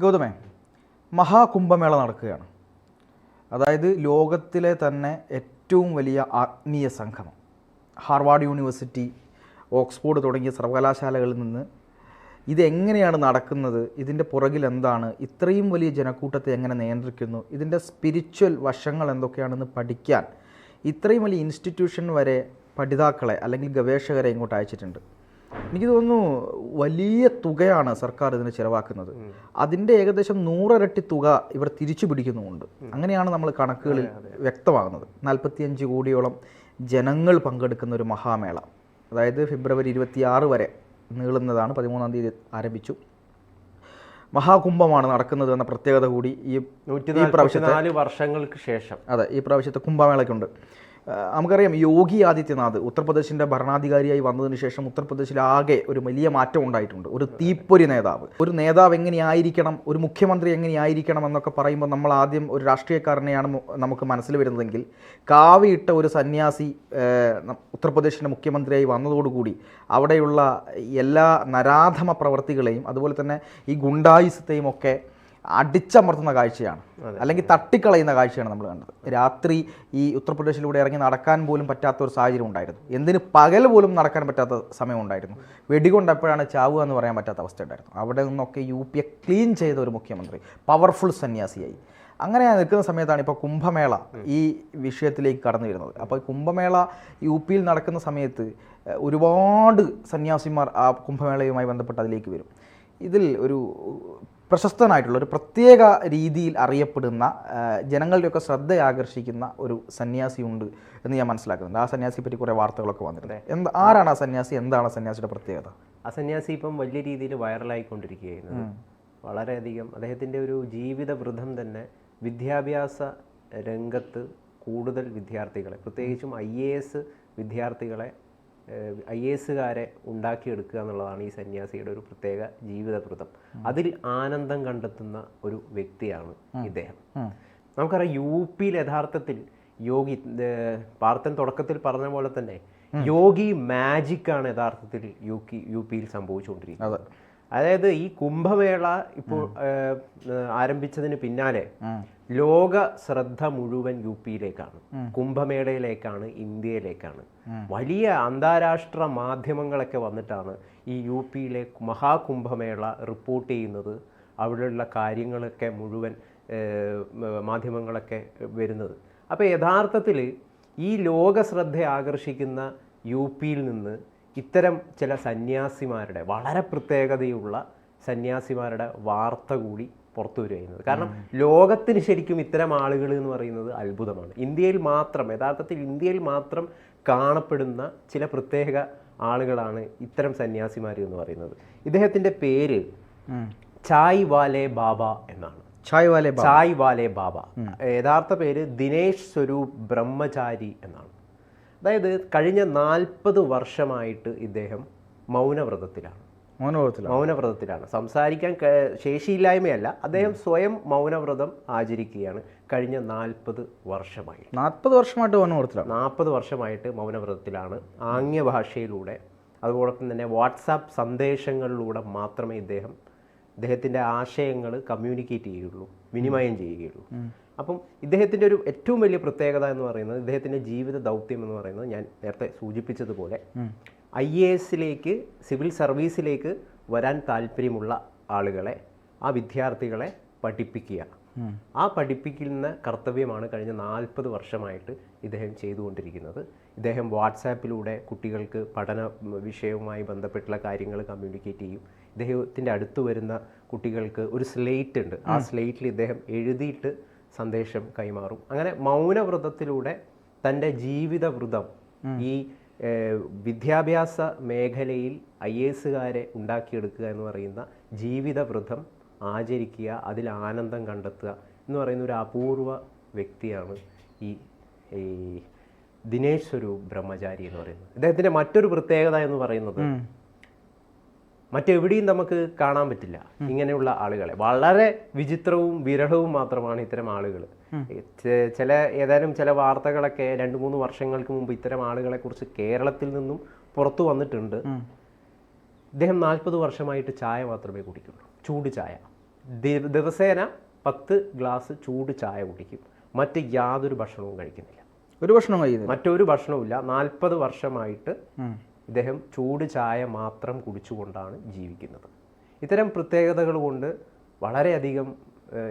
ഗൗതമേ, മഹാകുംഭമേള നടക്കുകയാണ്. അതായത് ലോകത്തിലെ തന്നെ ഏറ്റവും വലിയ ആത്മീയ സംഗമം. ഹാർവാർഡ് യൂണിവേഴ്സിറ്റി, ഓക്സ്ഫോർഡ് തുടങ്ങിയ സർവകലാശാലകളിൽ നിന്ന് ഇതെങ്ങനെയാണ് നടക്കുന്നത്, ഇതിൻ്റെ പുറകിൽ എന്താണ്, ഇത്രയും വലിയ ജനക്കൂട്ടത്തെ എങ്ങനെ നിയന്ത്രിക്കുന്നു, ഇതിൻ്റെ സ്പിരിച്വൽ വശങ്ങൾ എന്തൊക്കെയാണെന്ന് പഠിക്കാൻ ഇത്രയും വലിയ ഇൻസ്റ്റിറ്റ്യൂഷൻ വരെ പഠിതാക്കളെ അല്ലെങ്കിൽ ഗവേഷകരെ ഇങ്ങോട്ട് അയച്ചിട്ടുണ്ട്. എനിക്ക് തോന്നുന്നു വലിയ തുകയാണ് സർക്കാർ ഇതിന് ചിലവാക്കുന്നത്. അതിൻ്റെ ഏകദേശം 100 ഇരട്ടി തുക ഇവർ തിരിച്ചു പിടിക്കുന്നുമുണ്ട്. അങ്ങനെയാണ് നമ്മൾ കണക്കുകളിൽ വ്യക്തമാകുന്നത്. 45 കോടിയോളം ജനങ്ങൾ പങ്കെടുക്കുന്ന ഒരു മഹാമേള, അതായത് ഫെബ്രുവരി 26 വരെ നീളുന്നതാണ്. 13-ാം തീയതി ആരംഭിച്ചു. മഹാകുംഭമാണ് നടക്കുന്നത് എന്ന പ്രത്യേകത കൂടി ഈ പ്രാവശ്യത്തെ 4 വർഷങ്ങൾക്ക് ശേഷം ഈ പ്രാവശ്യത്തെ കുംഭമേളയ്ക്കുണ്ട്. നമുക്കറിയാം, യോഗി ആദിത്യനാഥ് ഉത്തർപ്രദേശിൻ്റെ ഭരണാധികാരിയായി വന്നതിന് ശേഷം ഉത്തർപ്രദേശിലാകെ ഒരു വലിയ മാറ്റം ഉണ്ടായിട്ടുണ്ട്. ഒരു തീപ്പൊരി നേതാവ്, ഒരു നേതാവ് എങ്ങനെയായിരിക്കണം, ഒരു മുഖ്യമന്ത്രി എങ്ങനെയായിരിക്കണം എന്നൊക്കെ പറയുമ്പോൾ നമ്മൾ ആദ്യം ഒരു രാഷ്ട്രീയക്കാരനെയാണ് നമുക്ക് മനസ്സിൽ വരുന്നതെങ്കിൽ, കാവിയിട്ട ഒരു സന്യാസി ഉത്തർപ്രദേശിൻ്റെ മുഖ്യമന്ത്രിയായി വന്നതോടുകൂടി അവിടെയുള്ള എല്ലാ നരാധമ പ്രവർത്തികളെയും അതുപോലെ തന്നെ ഈ ഗുണ്ടായിസത്തെയും ഒക്കെ അടിച്ചമർത്തുന്ന കാഴ്ചയാണ്, അല്ലെങ്കിൽ തട്ടിക്കളയുന്ന കാഴ്ചയാണ് നമ്മൾ കണ്ടത്. രാത്രി ഈ ഉത്തർപ്രദേശിലൂടെ ഇറങ്ങി നടക്കാൻ പോലും പറ്റാത്ത ഒരു സാഹചര്യം ഉണ്ടായിരുന്നു. എന്തിന് പകൽ പോലും നടക്കാൻ പറ്റാത്ത സമയം ഉണ്ടായിരുന്നു. വെടികൊണ്ട് എപ്പോഴാണ് ചാവുക എന്ന് പറയാൻ പറ്റാത്ത അവസ്ഥ ഉണ്ടായിരുന്നു. അവിടെ നിന്നൊക്കെ UP ക്ലീൻ ചെയ്ത ഒരു മുഖ്യമന്ത്രി, പവർഫുൾ സന്യാസിയായി. അങ്ങനെ നിൽക്കുന്ന സമയത്താണ് ഇപ്പോൾ കുംഭമേള ഈ വിഷയത്തിലേക്ക് കടന്നു വരുന്നത്. അപ്പോൾ കുംഭമേള UP നടക്കുന്ന സമയത്ത് ഒരുപാട് സന്യാസിമാർ ആ കുംഭമേളയുമായി ബന്ധപ്പെട്ട് അതിലേക്ക് വരും. ഇതിൽ ഒരു പ്രശസ്തനായിട്ടുള്ള, ഒരു പ്രത്യേക രീതിയിൽ അറിയപ്പെടുന്ന, ജനങ്ങളുടെയൊക്കെ ശ്രദ്ധ ആകർഷിക്കുന്ന ഒരു സന്യാസി ഉണ്ട് എന്ന് ഞാൻ മനസ്സിലാക്കുന്നുണ്ട്. ആ സന്യാസിയെ പറ്റി കുറേ വാർത്തകളൊക്കെ വന്നിട്ടുണ്ട്. ആരാണ് ആ സന്യാസി, എന്താണ് ആ സന്യാസിയുടെ പ്രത്യേകത? ആ സന്യാസി ഇപ്പം വലിയ രീതിയിൽ വൈറലായിക്കൊണ്ടിരിക്കുകയായിരുന്നു. വളരെയധികം അദ്ദേഹത്തിൻ്റെ ഒരു ജീവിത വൃതം തന്നെ വിദ്യാഭ്യാസ രംഗത്ത് കൂടുതൽ വിദ്യാർത്ഥികളെ, പ്രത്യേകിച്ചും IAS വിദ്യാർത്ഥികളെ, IASകാരെ ഉണ്ടാക്കിയെടുക്കുക എന്നുള്ളതാണ് ഈ സന്യാസിയുടെ ഒരു പ്രത്യേക ജീവിതവൃതം. അതിൽ ആനന്ദം കണ്ടെത്തുന്ന ഒരു വ്യക്തിയാണ് ഇദ്ദേഹം. നമുക്കറിയാം, UP യഥാർത്ഥത്തിൽ യോഗി, പാർത്ഥൻ തുടക്കത്തിൽ പറഞ്ഞ പോലെ തന്നെ യോഗി മാജിക്കാണ് യഥാർത്ഥത്തിൽ UP സംഭവിച്ചുകൊണ്ടിരിക്കുന്നത്. അതായത് ഈ കുംഭമേള ഇപ്പോൾ ആരംഭിച്ചതിന് പിന്നാലെ ലോക ശ്രദ്ധ മുഴുവൻ UPയിലേക്കാണ്, കുംഭമേളയിലേക്കാണ്, ഇന്ത്യയിലേക്കാണ്. വലിയ അന്താരാഷ്ട്ര മാധ്യമങ്ങളൊക്കെ വന്നിട്ടാണ് ഈ UPയിലെ മഹാകുംഭമേള റിപ്പോർട്ട് ചെയ്യുന്നത്. അവിടെയുള്ള കാര്യങ്ങളൊക്കെ മുഴുവൻ മാധ്യമങ്ങളൊക്കെ വരുന്നത്. അപ്പോൾ യഥാർത്ഥത്തിൽ ഈ ലോക ശ്രദ്ധ ആകർഷിക്കുന്ന UPയിൽ നിന്ന് ഇത്തരം ചില സന്യാസിമാരുടെ, വളരെ പ്രത്യേകതയുള്ള സന്യാസിമാരുടെ വാർത്ത കൂടി പുറത്തു വരികയാണ്. കാരണം ലോകത്തിന് ശരിക്കും ഇത്തരം ആളുകൾ എന്ന് പറയുന്നത് അത്ഭുതമാണ്. ഇന്ത്യയിൽ മാത്രം, യഥാർത്ഥത്തിൽ ഇന്ത്യയിൽ മാത്രം കാണപ്പെടുന്ന ചില പ്രത്യേക ആളുകളാണ് ഇത്തരം സന്യാസിമാർ എന്ന് പറയുന്നത്. ഇദ്ദേഹത്തിൻ്റെ പേര് ചായ് വാലെ ബാബ എന്നാണ്. ചായ് വാലെ ബാബ. യഥാർത്ഥ പേര് ദിനേശ് സ്വരൂപ് ബ്രഹ്മചാരി എന്നാണ്. അതായത് കഴിഞ്ഞ 40 വർഷമായിട്ട് ഇദ്ദേഹം മൗനവ്രതത്തിലാണ്. സംസാരിക്കാൻ ശേഷിയില്ലായ്മയല്ല, അദ്ദേഹം സ്വയം മൗനവ്രതം ആചരിക്കുകയാണ് കഴിഞ്ഞ 40 വർഷമായിട്ട്. 40 വർഷമായിട്ട് മൗനവ്രതത്തിലാണ്. ആംഗ്യ ഭാഷയിലൂടെ, അതുപോലൊപ്പം തന്നെ വാട്സാപ്പ് സന്ദേശങ്ങളിലൂടെ മാത്രമേ ഇദ്ദേഹത്തിൻ്റെ ആശയങ്ങൾ കമ്മ്യൂണിക്കേറ്റ് ചെയ്യുകയുള്ളൂ, വിനിമയം ചെയ്യുകയുള്ളൂ. അപ്പം ഇദ്ദേഹത്തിൻ്റെ ഒരു ഏറ്റവും വലിയ പ്രത്യേകത എന്ന് പറയുന്നത്, ഇദ്ദേഹത്തിൻ്റെ ജീവിത ദൗത്യം എന്ന് പറയുന്നത് ഞാൻ നേരത്തെ സൂചിപ്പിച്ചതുപോലെ IASലേക്ക്, സിവിൽ സർവീസിലേക്ക് വരാൻ താല്പര്യമുള്ള ആളുകളെ, ആ വിദ്യാർത്ഥികളെ പഠിപ്പിക്കുക. ആ പഠിപ്പിക്കുന്ന കർത്തവ്യമാണ് കഴിഞ്ഞ 40 വർഷമായിട്ട് ഇദ്ദേഹം ചെയ്തുകൊണ്ടിരിക്കുന്നത്. ഇദ്ദേഹം വാട്സാപ്പിലൂടെ കുട്ടികൾക്ക് പഠന വിഷയവുമായി ബന്ധപ്പെട്ടുള്ള കാര്യങ്ങൾ കമ്മ്യൂണിക്കേറ്റ് ചെയ്യും. ഇദ്ദേഹത്തിൻ്റെ അടുത്ത് വരുന്ന കുട്ടികൾക്ക് ഒരു സ്ലേറ്റ് ഉണ്ട്, ആ സ്ലേറ്റിൽ ഇദ്ദേഹം എഴുതിയിട്ട് സന്ദേശം കൈമാറും. അങ്ങനെ മൗനവ്രതത്തിലൂടെ തൻ്റെ ജീവിതവൃതം, ഈ വിദ്യാഭ്യാസ മേഖലയിൽ IASകാരെ ഉണ്ടാക്കിയെടുക്കുക എന്ന് പറയുന്ന ജീവിതവൃതം ആചരിക്കുക, അതിൽ ആനന്ദം കണ്ടെത്തുക എന്ന് പറയുന്ന ഒരു അപൂർവ വ്യക്തിയാണ് ഈ ദിനേശ് സ്വരൂപ് ബ്രഹ്മചാരി എന്ന് പറയുന്നത്. ഇദ്ദേഹത്തിൻ്റെ മറ്റൊരു പ്രത്യേകത എന്ന് പറയുന്നത്, മറ്റെവിടെയും നമുക്ക് കാണാൻ പറ്റില്ല ഇങ്ങനെയുള്ള ആളുകളെ. വളരെ വിചിത്രവും വിരളവും മാത്രമാണ് ഇത്തരം ആളുകൾ. ഏതായാലും ചില വാർത്തകളൊക്കെ 2-3 വർഷങ്ങൾക്ക് മുമ്പ് ഇത്തരം ആളുകളെ കുറിച്ച് കേരളത്തിൽ നിന്നും പുറത്തു വന്നിട്ടുണ്ട്. ഇദ്ദേഹം 40 വർഷമായിട്ട് ചായ മാത്രമേ കുടിക്കുള്ളൂ, ചൂട് ചായ. ദിവസേന 10 ഗ്ലാസ് ചൂട് ചായ കുടിക്കും. മറ്റ് യാതൊരു ഭക്ഷണവും കഴിക്കുന്നില്ല. ഒരു ഭക്ഷണം കഴിക്കുന്നില്ല, മറ്റൊരു ഭക്ഷണവുമില്ല. 40 വർഷമായിട്ട് ഇദ്ദേഹം ചൂട് ചായ മാത്രം കുടിച്ചുകൊണ്ടാണ് ജീവിക്കുന്നത്. ഇത്തരം പ്രത്യേകതകൾ കൊണ്ട് വളരെയധികം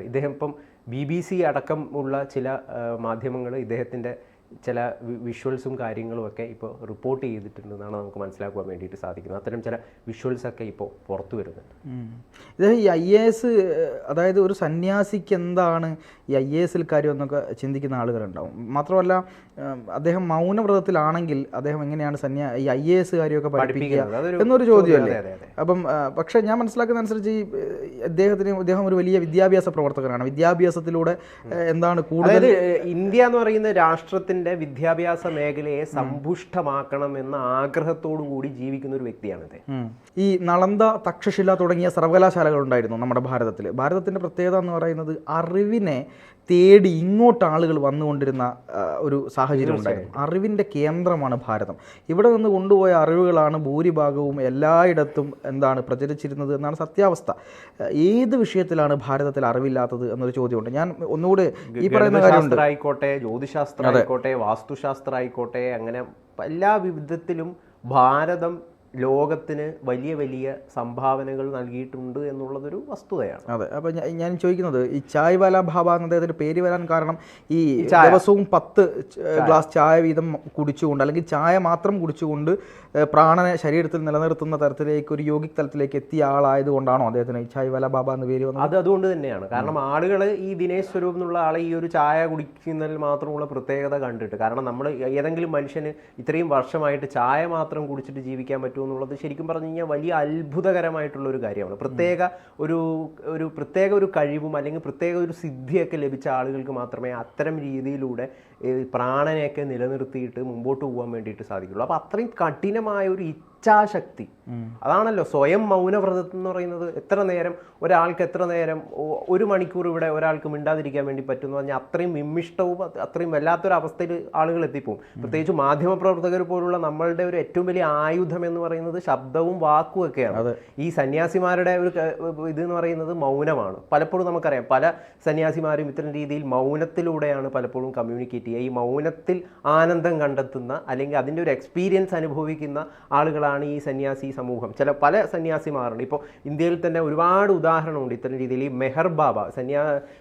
ഇദ്ദേഹം ഇപ്പം BBC അടക്കം ഉള്ള ചില മാധ്യമങ്ങൾ ഇദ്ദേഹത്തിൻ്റെ ചില വിഷ്വൽസും കാര്യങ്ങളും ഒക്കെ ഇപ്പോൾ റിപ്പോർട്ട് ചെയ്തിട്ടുണ്ടെന്നാണ് നമുക്ക് മനസ്സിലാക്കുവാൻ വേണ്ടിയിട്ട് സാധിക്കുന്നത്. അത്തരം ചില വിഷ്വൽസൊക്കെ ഇപ്പോൾ പുറത്തു വരുന്നുണ്ട്. ഇദ്ദേഹം ഈ IAS, അതായത് ഒരു സന്യാസിക്ക് എന്താണ് ഈ IASൽ കാര്യം എന്നൊക്കെ ചിന്തിക്കുന്ന ആളുകളുണ്ടാവും. മാത്രമല്ല അദ്ദേഹം മൗനവ്രതത്തിലാണെങ്കിൽ അദ്ദേഹം എങ്ങനെയാണ് ഈ IAS കാര്യമൊക്കെ പഠിപ്പിക്കുക എന്നൊരു ചോദ്യമല്ലേ. അപ്പം പക്ഷേ ഞാൻ മനസ്സിലാക്കുന്ന അനുസരിച്ച് ഇദ്ദേഹം ഒരു വലിയ വിദ്യാഭ്യാസ പ്രവർത്തകനാണ്. വിദ്യാഭ്യാസത്തിലൂടെ എന്താണ് കൂടുതൽ ഇന്ത്യ എന്ന് പറയുന്ന രാഷ്ട്രത്തിൻ്റെ വിദ്യാഭ്യാസ മേഖലയെ സമ്പുഷ്ടമാക്കണം എന്ന ആഗ്രഹത്തോടു കൂടി ജീവിക്കുന്ന ഒരു വ്യക്തിയാണ് അദ്ദേഹം. ഈ നളന്ദ, തക്ഷശില തുടങ്ങിയ സർവകലാശാലകൾ ഉണ്ടായിരുന്നു നമ്മുടെ ഭാരതത്തിൽ. ഭാരതത്തിൻ്റെ പ്രത്യേകത എന്ന് പറയുന്നത് അറിവിനെ തേടി ഇങ്ങോട്ട് ആളുകൾ വന്നുകൊണ്ടിരുന്ന ഒരു സാഹചര്യം ഉണ്ടായിരുന്നു. അറിവിൻ്റെ കേന്ദ്രമാണ് ഭാരതം. ഇവിടെ നിന്ന് കൊണ്ടുപോയ അറിവുകളാണ് ഭൂരിഭാഗവും എല്ലായിടത്തും പ്രചരിച്ചിരുന്നത് എന്നാണ് സത്യാവസ്ഥ. ഏത് വിഷയത്തിലാണ് ഭാരതത്തിൽ അറിവില്ലാത്തത് എന്നൊരു ചോദ്യമുണ്ട്. ഞാൻ ഒന്നുകൂടെ ഈ പറയുന്ന കാര്യമുണ്ട്. ആയിക്കോട്ടെ, ജ്യോതിശാസ്ത്രം ആയിക്കോട്ടെ, വാസ്തുശാസ്ത്രം ആയിക്കോട്ടെ, അങ്ങനെ എല്ലാ വിധത്തിലും ഭാരതം ലോകത്തിന് വലിയ വലിയ സംഭാവനകൾ നൽകിയിട്ടുണ്ട് എന്നുള്ളതൊരു വസ്തുതയാണ്. അതെ. അപ്പോൾ ഞാൻ ചോദിക്കുന്നത്, ഈ ചായ് വാല ബാബ എന്ന അദ്ദേഹത്തിൻ്റെ പേര് വരാൻ കാരണം ഈ ദിവസവും 10 ഗ്ലാസ് ചായ വീതം കുടിച്ചുകൊണ്ട്, അല്ലെങ്കിൽ ചായ മാത്രം കുടിച്ചുകൊണ്ട് പ്രാണനെ ശരീരത്തിൽ നിലനിർത്തുന്ന തരത്തിലേക്ക്, ഒരു യോഗിക് തലത്തിലേക്ക് എത്തിയ ആളായതുകൊണ്ടാണോ അദ്ദേഹത്തിന് ചായ് വാല ബാബ എന്ന് പേര് വന്നത്? അതുകൊണ്ട് തന്നെയാണ്. കാരണം ആളുകൾ ഈ ദിനേശ് സ്വരൂപ് എന്നുള്ള ആളെ ഈ ഒരു ചായ കുടിക്കുന്നതിൽ മാത്രമുള്ള പ്രത്യേകത കണ്ടിട്ട്, കാരണം നമ്മൾ ഏതെങ്കിലും മനുഷ്യന് ഇത്രയും വർഷമായിട്ട് ചായ മാത്രം കുടിച്ചിട്ട് ജീവിക്കാൻ പറ്റും എന്നുള്ളത് ശരിക്കും പറഞ്ഞു കഴിഞ്ഞാൽ വലിയ അത്ഭുതകരമായിട്ടുള്ള ഒരു കാര്യമാണ്. പ്രത്യേക ഒരു കഴിവും അല്ലെങ്കിൽ പ്രത്യേക ഒരു സിദ്ധിയൊക്കെ ലഭിച്ച ആളുകൾക്ക് മാത്രമേ അത്തരം രീതിയിലൂടെ പ്രാണനെയൊക്കെ നിലനിർത്തിയിട്ട് മുമ്പോട്ട് പോകാൻ വേണ്ടിയിട്ട് സാധിക്കുള്ളൂ. അപ്പോൾ അത്രയും കഠിനമായ ഒരു ഇച്ഛാശക്തി, അതാണല്ലോ സ്വയം മൗനവ്രതം എന്ന് പറയുന്നത്. എത്ര നേരം ഒരു മണിക്കൂർ ഇവിടെ ഒരാൾക്ക് മിണ്ടാതിരിക്കാൻ വേണ്ടി പറ്റുമെന്ന് പറഞ്ഞാൽ അത്രയും വിമ്മിഷ്ടവും അത്രയും വല്ലാത്തൊരു അവസ്ഥയിൽ ആളുകൾ എത്തിപ്പോവും. പ്രത്യേകിച്ച് മാധ്യമപ്രവർത്തകർ പോലുള്ള നമ്മളുടെ ഒരു ഏറ്റവും വലിയ ആയുധം എന്ന് പറയുന്നത് ശബ്ദവും വാക്കും ഒക്കെയാണ്. ഈ സന്യാസിമാരുടെ ഒരു ഇതെന്ന് പറയുന്നത് മൗനമാണ്. പലപ്പോഴും നമുക്കറിയാം, പല സന്യാസിമാരും ഇത്തരം രീതിയിൽ മൗനത്തിലൂടെയാണ് പലപ്പോഴും കമ്മ്യൂണിക്കേറ്റ് ചെയ്യുക. ഈ മൗനത്തിൽ ആനന്ദം കണ്ടെത്തുന്ന അല്ലെങ്കിൽ അതിൻ്റെ ഒരു എക്സ്പീരിയൻസ് അനുഭവിക്കുന്ന ആളുകളാണ് ഈ സന്യാസി സമൂഹം. പല സന്യാസിമാരുണ്ട്. ഇപ്പോൾ ഇന്ത്യയിൽ തന്നെ ഒരുപാട് ഉദാഹരണമുണ്ട് ഇത്തരം രീതിയിൽ. ഈ മെഹർ ബാബ,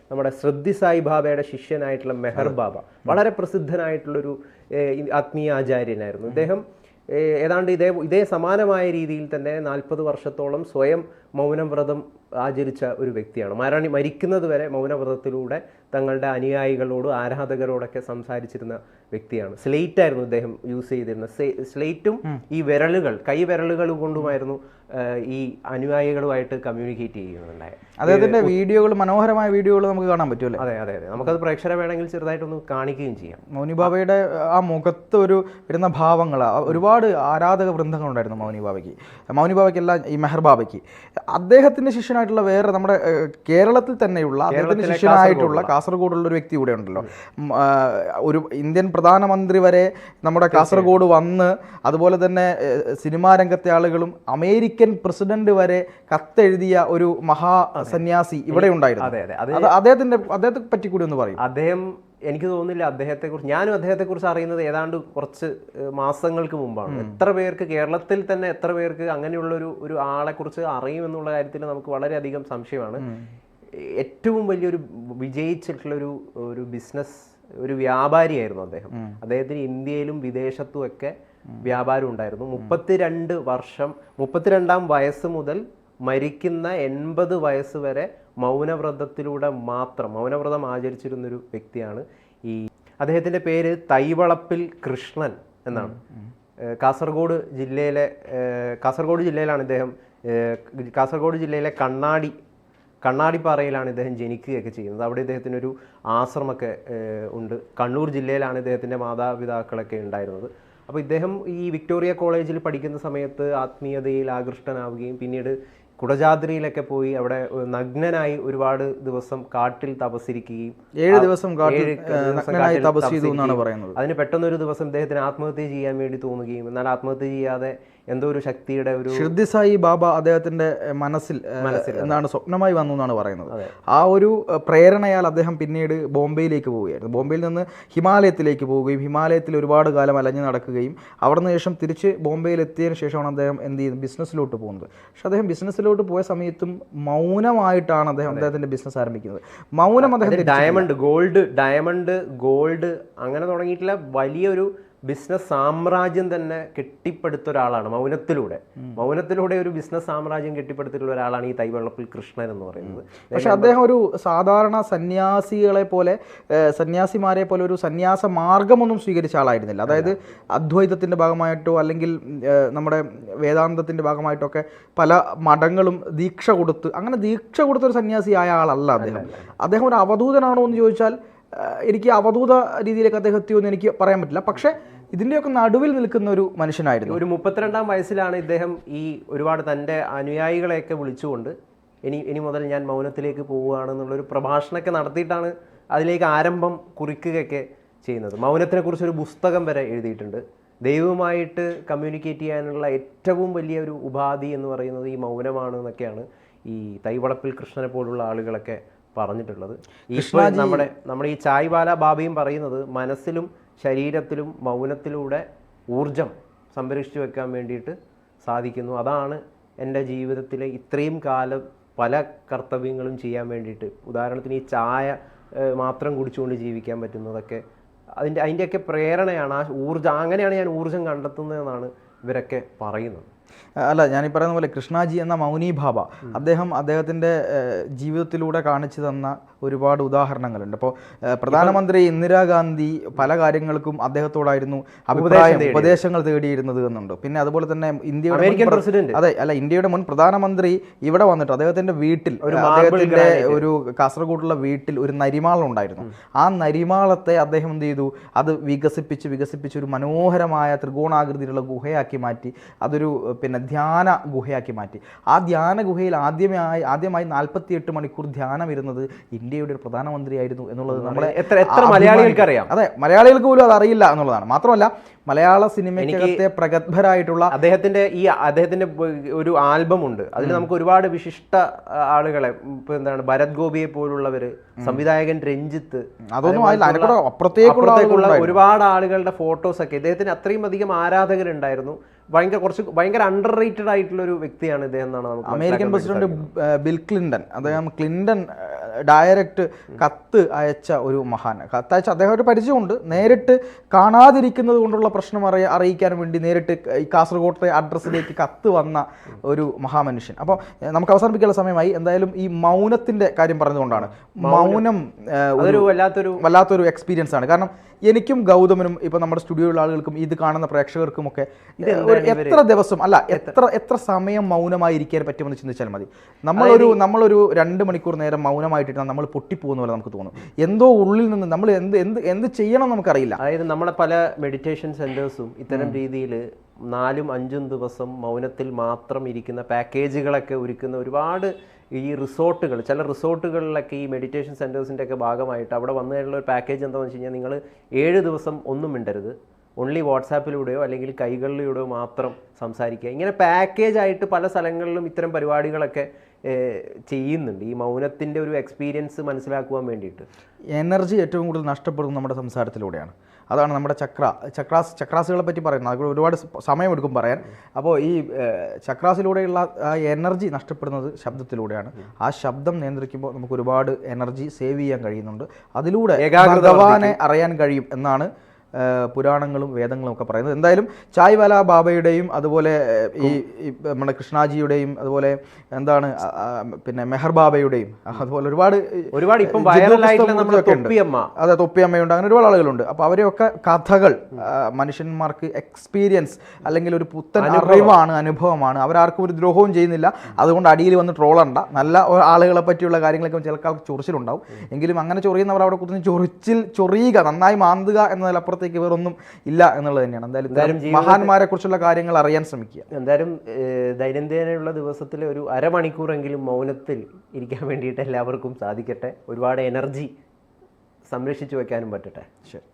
നമ്മുടെ ശ്രദ്ധി സായി ബാബയുടെ ശിഷ്യനായിട്ടുള്ള മെഹർ ബാബ വളരെ പ്രസിദ്ധനായിട്ടുള്ളൊരു ആത്മീയ ആചാര്യനായിരുന്നു. ഇദ്ദേഹം ഏതാണ്ട് ഇതേ സമാനമായ രീതിയിൽ തന്നെ 40 വർഷത്തോളം സ്വയം മൗനവ്രതം ആചരിച്ച ഒരു വ്യക്തിയാണ്. മരിക്കുന്നത് വരെ മൗനവ്രതത്തിലൂടെ തങ്ങളുടെ അനുയായികളോടും ആരാധകരോടൊക്കെ സംസാരിച്ചിരുന്ന വ്യക്തിയാണ്. സ്ലേറ്റ് ആയിരുന്നു ഇദ്ദേഹം യൂസ് ചെയ്തിരുന്നത്. സ്ലേറ്റും ഈ കൈവിരലുകൾ കൊണ്ടുമായിരുന്നു ഈ അനുയായികളുമായിട്ട് കമ്മ്യൂണിക്കേറ്റ് ചെയ്യുന്നുണ്ടായത്. അദ്ദേഹത്തിന്റെ വീഡിയോകൾ, മനോഹരമായ വീഡിയോകൾ നമുക്ക് കാണാൻ പറ്റുമല്ലേ? അതെ അതെ അതെ, നമുക്കത് പ്രേക്ഷകരെ വേണമെങ്കിൽ ചെറുതായിട്ടൊന്ന് കാണിക്കുകയും ചെയ്യാം. മൗനി ബാബയുടെ ആ മുഖത്ത് വരുന്ന ഭാവങ്ങൾ, ഒരുപാട് ആരാധക വൃന്ദങ്ങളുണ്ടായിരുന്നു മൗനി ബാബയ്ക്കല്ല, ഈ മെഹർ ബാബയ്ക്ക്. അദ്ദേഹത്തിന്റെ ശിഷ്യനായിട്ടുള്ള വേറെ നമ്മുടെ കേരളത്തിൽ തന്നെയുള്ള അദ്ദേഹത്തിന്റെ ശിഷ്യനായിട്ടുള്ള കാസർഗോഡുള്ള ഒരു വ്യക്തി കൂടെ ഉണ്ടല്ലോ. ഒരു ഇന്ത്യൻ പ്രധാനമന്ത്രി വരെ നമ്മുടെ കാസർഗോഡ് വന്ന്, അതുപോലെ തന്നെ സിനിമാ രംഗത്തെ ആളുകളും അമേരിക്കൻ പ്രസിഡന്റ് വരെ കത്തെഴുതിയ ഒരു മഹാ സന്യാസി ഇവിടെ ഉണ്ടായിരുന്നു. അദ്ദേഹത്തെ പറ്റി കൂടി ഒന്ന് പറയും. എനിക്ക് തോന്നുന്നില്ല ഞാനും അദ്ദേഹത്തെക്കുറിച്ച് അറിയുന്നത് ഏതാണ്ട് കുറച്ച് മാസങ്ങൾക്ക് മുമ്പാണ്. കേരളത്തിൽ തന്നെ എത്ര പേർക്ക് അങ്ങനെയുള്ള ഒരു ആളെക്കുറിച്ച് അറിയുമെന്നുള്ള കാര്യത്തിൽ നമുക്ക് വളരെയധികം സംശയമാണ്. ഏറ്റവും വലിയൊരു വിജയിച്ചിട്ടുള്ള ഒരു ബിസിനസ്, ഒരു വ്യാപാരിയായിരുന്നു അദ്ദേഹം. അദ്ദേഹത്തിന് ഇന്ത്യയിലും വിദേശത്തും ഒക്കെ വ്യാപാരം ഉണ്ടായിരുന്നു. 32-ാം വയസ്സ് മുതൽ മരിക്കുന്ന 80 വയസ്സ് വരെ മൗനവ്രതം ആചരിച്ചിരുന്നൊരു വ്യക്തിയാണ്. അദ്ദേഹത്തിൻ്റെ പേര് തൈവളപ്പിൽ കൃഷ്ണൻ എന്നാണ്. കാസർഗോഡ് ജില്ലയിലാണ് ഇദ്ദേഹം. കാസർഗോഡ് ജില്ലയിലെ കണ്ണാടിപ്പാറയിലാണ് ഇദ്ദേഹം ജനിക്കുകയൊക്കെ ചെയ്യുന്നത്. അവിടെ ഇദ്ദേഹത്തിനൊരു ആശ്രമമൊക്കെ ഉണ്ട്. കണ്ണൂർ ജില്ലയിലാണ് ഇദ്ദേഹത്തിൻ്റെ മാതാപിതാക്കളൊക്കെ ഉണ്ടായിരുന്നത്. അപ്പോൾ ഇദ്ദേഹം ഈ വിക്ടോറിയ കോളേജിൽ പഠിക്കുന്ന സമയത്ത് ആത്മീയതയിൽ ആകൃഷ്ടനാവുകയും പിന്നീട് കുടജാദ്രിയിലൊക്കെ പോയി അവിടെ നഗ്നനായി ഒരുപാട് ദിവസം കാട്ടിൽ തപസ്സിരിക്കുകയും 7 ദിവസം തപസ് ചെയ്തു എന്നാണ് പറയുന്നത്. അതിന് പെട്ടെന്നൊരു ദിവസം ഇദ്ദേഹത്തിന് ആത്മഹത്യ ചെയ്യാൻ വേണ്ടി തോന്നുകയും, എന്നാൽ ആത്മഹത്യ ചെയ്യാതെ എന്തോ ഒരു ശക്തിയുടെ ഒരു ഷിർദി സായി ബാബ അദ്ദേഹത്തിന്റെ മനസ്സിൽ എന്താണ് സ്വപ്നമായി വന്നു എന്നാണ് പറയുന്നത്. ആ ഒരു പ്രേരണയാൽ അദ്ദേഹം പിന്നീട് ബോംബെയിലേക്ക് പോവുകയായിരുന്നു. ബോംബെയിൽ നിന്ന് ഹിമാലയത്തിലേക്ക് പോവുകയും ഹിമാലയത്തിൽ ഒരുപാട് കാലം അലഞ്ഞു നടക്കുകയും അവിടെ നിന്ന് ശേഷം തിരിച്ച് ബോംബെയിൽ എത്തിയതിനു ശേഷമാണ് അദ്ദേഹം എന്ത് ചെയ്യുന്നത്, ബിസിനസ്സിലോട്ട് പോകുന്നത്. പക്ഷെ അദ്ദേഹം ബിസിനസ്സിലോട്ട് പോയ സമയത്തും മൗനമായിട്ടാണ് അദ്ദേഹത്തിന്റെ ബിസിനസ് ആരംഭിക്കുന്നത്. മൗനം അദ്ദേഹം ഡയമണ്ട് ഗോൾഡ് അങ്ങനെ തുടങ്ങിയിട്ടുള്ള വലിയൊരു ബിസിനസ് സാമ്രാജ്യം തന്നെ കെട്ടിപ്പടുത്ത ഒരാളാണ് മൗനത്തിലൂടെ ഒരു ബിസിനസ് സാമ്രാജ്യം കെട്ടിപ്പടുത്തിട്ടുള്ള ഒരാളാണ് ഈ തൈവള്ളപ്പിൽ കൃഷ്ണൻ എന്ന് പറയുന്നത്. പക്ഷെ അദ്ദേഹം ഒരു സാധാരണ സന്യാസിമാരെ പോലെ ഒരു സന്യാസ മാർഗമൊന്നും സ്വീകരിച്ച ആളായിരുന്നില്ല. അതായത് അദ്വൈതത്തിന്റെ ഭാഗമായിട്ടോ അല്ലെങ്കിൽ നമ്മുടെ വേദാന്തത്തിന്റെ ഭാഗമായിട്ടോ ഒക്കെ പല മഠങ്ങളും ദീക്ഷ കൊടുത്ത ഒരു സന്യാസിയായ ആളല്ല അദ്ദേഹം ഒരു അവധൂതനാണോ എന്ന് ചോദിച്ചാൽ എനിക്ക് അവധൂത രീതിയിലേക്ക് അദ്ദേഹം എത്തിയെന്ന് എനിക്ക് പറയാൻ പറ്റില്ല. പക്ഷേ ഇതിൻ്റെയൊക്കെ നടുവിൽ നിൽക്കുന്ന ഒരു മനുഷ്യനായിരുന്നു. ഒരു 32-ാം വയസ്സിലാണ് ഇദ്ദേഹം ഈ ഒരുപാട് തൻ്റെ അനുയായികളെയൊക്കെ വിളിച്ചുകൊണ്ട് ഇനി മുതൽ ഞാൻ മൗനത്തിലേക്ക് പോവുകയാണെന്നുള്ളൊരു പ്രഭാഷണമൊക്കെ നടത്തിയിട്ടാണ് അതിലേക്ക് ആരംഭം കുറിക്കുകയൊക്കെ ചെയ്യുന്നത്. മൗനത്തിനെക്കുറിച്ചൊരു പുസ്തകം വരെ എഴുതിയിട്ടുണ്ട്. ദൈവവുമായിട്ട് കമ്മ്യൂണിക്കേറ്റ് ചെയ്യാനുള്ള ഏറ്റവും വലിയൊരു ഉപാധി എന്ന് പറയുന്നത് ഈ മൗനമാണ് എന്നൊക്കെയാണ് ഈ തൈവളപ്പിൽ കൃഷ്ണനെ പോലുള്ള ആളുകളൊക്കെ പറഞ്ഞിട്ടുള്ളത്. ഇപ്പോൾ നമ്മുടെ ഈ ചായ്വാല ബാബയും പറയുന്നത് മനസ്സിലും ശരീരത്തിലും മൗനത്തിലൂടെ ഊർജം സംരക്ഷിച്ചു വെക്കാൻ വേണ്ടിയിട്ട് സാധിക്കുന്നു. അതാണ് എൻ്റെ ജീവിതത്തിലെ ഇത്രയും കാലം പല കർത്തവ്യങ്ങളും ചെയ്യാൻ വേണ്ടിയിട്ട്, ഉദാഹരണത്തിന് ഈ ചായ മാത്രം കുടിച്ചുകൊണ്ട് ജീവിക്കാൻ പറ്റുന്നതൊക്കെ അതിൻ്റെയൊക്കെ പ്രേരണയാണ്, ആ ഊർജം. അങ്ങനെയാണ് ഞാൻ ഊർജം കണ്ടെത്തുന്നതെന്നാണ് ഇവരൊക്കെ പറയുന്നത്. അല്ല, ഞാൻ ഈ പറയുന്ന പോലെ കൃഷ്ണാജി എന്ന മൗനി ബാബ അദ്ദേഹത്തിൻ്റെ ജീവിതത്തിലൂടെ കാണിച്ചു തന്ന ഒരുപാട് ഉദാഹരണങ്ങളുണ്ട്. അപ്പോൾ പ്രധാനമന്ത്രി ഇന്ദിരാഗാന്ധി പല കാര്യങ്ങൾക്കും അദ്ദേഹത്തോടായിരുന്നു ഉപദേശങ്ങൾ തേടിയിരുന്നത് എന്നുണ്ട്. പിന്നെ അതുപോലെ തന്നെ ഇന്ത്യയുടെ മുൻ പ്രധാനമന്ത്രി ഇവിടെ വന്നിട്ട് അദ്ദേഹത്തിന്റെ വീട്ടിൽ, അദ്ദേഹത്തിന്റെ ഒരു കാസർഗോഡുള്ള വീട്ടിൽ ഒരു നരിമാളം ഉണ്ടായിരുന്നു. ആ നരിമാളത്തെ അദ്ദേഹം എന്ത് ചെയ്തു, അത് വികസിപ്പിച്ച് ഒരു മനോഹരമായ ത്രികോണാകൃതിയിലുള്ള ഗുഹയാക്കി മാറ്റി. അതൊരു ധ്യാന ഗുഹയാക്കി മാറ്റി. ആ ധ്യാന ഗുഹയിൽ ആദ്യമായി 48 മണിക്കൂർ ധ്യാനം ഇരുന്നത് ഇന്ത്യയുടെ ഒരു പ്രധാനമന്ത്രിയായിരുന്നു എന്നുള്ളത് നമ്മളെ എത്ര മലയാളികൾക്ക് അറിയാം. അതെ, മലയാളികൾക്ക് പോലും അത് അറിയില്ല എന്നുള്ളതാണ്. മാത്രമല്ല മലയാള സിനിമയ്ക്കകത്തെ പ്രഗത്ഭരായിട്ടുള്ള അദ്ദേഹത്തിന്റെ ഒരു ആൽബം ഉണ്ട്. അതിൽ നമുക്ക് ഒരുപാട് വിശിഷ്ട ആളുകളെ, ഇപ്പൊ എന്താണ്, ഭരത് ഗോപിയെ പോലുള്ളവര്, സംവിധായകൻ രഞ്ജിത്ത്, അതൊന്നും അപ്പുറത്തേക്കുള്ള ഒരുപാട് ആളുകളുടെ ഫോട്ടോസ് ഒക്കെ. ഇദ്ദേഹത്തിന് അത്രയും അധികം ആരാധകരുണ്ടായിരുന്നു. ഭയങ്കര അണ്ടർ റേറ്റഡ് ആയിട്ടുള്ള ഒരു വ്യക്തിയാണ് ഇദ്ദേഹം എന്നാണ് നമുക്ക്. American president bill Clinton, Clinton direct കത്ത് അയച്ച ഒരു മഹാൻ. കത്തയച്ച അദ്ദേഹമായിട്ട് പരിചയമുണ്ട്. നേരിട്ട് കാണാതിരിക്കുന്നത് കൊണ്ടുള്ള പ്രശ്നം അറിയിക്കാൻ വേണ്ടി നേരിട്ട് ഈ കാസർഗോഡത്തെ അഡ്രസ്സിലേക്ക് കത്ത് വന്ന ഒരു മഹാമനുഷ്യൻ. അപ്പോൾ നമുക്ക് അവസാനിപ്പിക്കാനുള്ള സമയമായി. എന്തായാലും ഈ മൗനത്തിന്റെ കാര്യം പറഞ്ഞതുകൊണ്ടാണ്, മൗനം വല്ലാത്തൊരു എക്സ്പീരിയൻസ് ആണ്. കാരണം എനിക്കും ഗൗതമനും ഇപ്പം നമ്മുടെ സ്റ്റുഡിയോയിലുള്ള ആളുകൾക്കും ഇത് കാണുന്ന പ്രേക്ഷകർക്കുമൊക്കെ എത്ര ദിവസം അല്ല എത്ര സമയം മൗനമായിരിക്കാൻ പറ്റുമെന്ന് ചിന്തിച്ചാൽ മതി. നമ്മളൊരു 2 മണിക്കൂർ നേരം മൗനമായിട്ടിട്ട് നമ്മൾ പൊട്ടിപ്പോകുന്ന പോലെ നമുക്ക് തോന്നും. എന്തോ ഉള്ളിൽ നിന്ന് നമ്മൾ എന്ത് ചെയ്യണം നമുക്കറിയില്ല. അതായത് നമ്മുടെ പല മെഡിറ്റേഷൻ സെന്റേഴ്സും ഇത്തരം രീതിയിൽ 4-5 ദിവസം മൗനത്തിൽ മാത്രം ഇരിക്കുന്ന പാക്കേജുകളൊക്കെ ഒരുക്കുന്ന ഒരുപാട് ഈ ചില റിസോർട്ടുകളിലൊക്കെ ഈ മെഡിറ്റേഷൻ സെൻറ്റേഴ്സിൻ്റെ ഒക്കെ ഭാഗമായിട്ട് അവിടെ വന്നു കഴിഞ്ഞുള്ള ഒരു പാക്കേജ് എന്താണെന്ന് വെച്ച് കഴിഞ്ഞാൽ നിങ്ങൾ 7 ദിവസം ഒന്നും മിണ്ടരുത്, ഓൺലി വാട്സാപ്പിലൂടെയോ അല്ലെങ്കിൽ കൈകളിലൂടെയോ മാത്രം സംസാരിക്കുക. ഇങ്ങനെ പാക്കേജായിട്ട് പല സ്ഥലങ്ങളിലും ഇത്തരം പരിപാടികളൊക്കെ ചെയ്യുന്നുണ്ട് ഈ മൗനത്തിൻ്റെ ഒരു എക്സ്പീരിയൻസ് മനസ്സിലാക്കുവാൻ വേണ്ടിയിട്ട്. എനർജി ഏറ്റവും കൂടുതൽ നഷ്ടപ്പെടുന്നത് നമ്മുടെ സംസാരത്തിലൂടെയാണ്. അതാണ് നമ്മുടെ ചക്രാസുകളെ പറ്റി പറയുന്നത്. അത് ഒരുപാട് സമയമെടുക്കും പറയാൻ. അപ്പോൾ ഈ ചക്രാസിലൂടെയുള്ള ആ എനർജി നഷ്ടപ്പെടുന്നത് ശബ്ദത്തിലൂടെയാണ്. ആ ശബ്ദം നിയന്ത്രിക്കുമ്പോൾ നമുക്ക് ഒരുപാട് എനർജി സേവ് ചെയ്യാൻ കഴിയുന്നുണ്ട്. അതിലൂടെ ഭഗവാനെ അറിയാൻ കഴിയും എന്നാണ് പുരാണങ്ങളും വേദങ്ങളും ഒക്കെ പറയുന്നത്. എന്തായാലും ചായ്വാല ബാബയുടെയും അതുപോലെ ഈ നമ്മുടെ കൃഷ്ണാജിയുടെയും അതുപോലെ എന്താണ് പിന്നെ മെഹർ ബാബയുടെയും അതുപോലെ ഒരുപാട് ഇപ്പം അതെ തൊപ്പിയമ്മയുണ്ട്, അങ്ങനെ ഒരുപാട് ആളുകളുണ്ട്. അപ്പോൾ അവരെയൊക്കെ കഥകൾ മനുഷ്യന്മാർക്ക് എക്സ്പീരിയൻസ് അല്ലെങ്കിൽ ഒരു പുത്തൻ അറിവാണ്, അനുഭവമാണ്. അവരാർക്കും ഒരു ദ്രോഹവും ചെയ്യുന്നില്ല. അതുകൊണ്ട് അടിയിൽ വന്ന് ട്രോളണ്ട. നല്ല ആളുകളെ പറ്റിയുള്ള കാര്യങ്ങളൊക്കെ ചില ആൾക്ക് ചൊറിച്ചിലുണ്ടാവും. എങ്കിലും അങ്ങനെ ചൊറിയുന്നവർ അവിടെ കുറിച്ച് ചൊറിയുക, നന്നായി മാന്തുക എന്നതിലപ്പുറത്തേക്ക് വേറൊന്നും ഇല്ല എന്നുള്ളത് തന്നെയാണ്. എന്തായാലും മഹാന്മാരെ കുറിച്ചുള്ള കാര്യങ്ങൾ അറിയാൻ ശ്രമിക്കുക. എന്തായാലും ദൈനംദിനമുള്ള ദിവസത്തിൽ ഒരു അരമണിക്കൂറെങ്കിലും മൗനത്തിൽ ഇരിക്കാൻ വേണ്ടിയിട്ട് എല്ലാവർക്കും സാധിക്കട്ടെ. ഒരുപാട് എനർജി സംരക്ഷിച്ചു വെക്കാനും പറ്റട്ടെ. ശരി.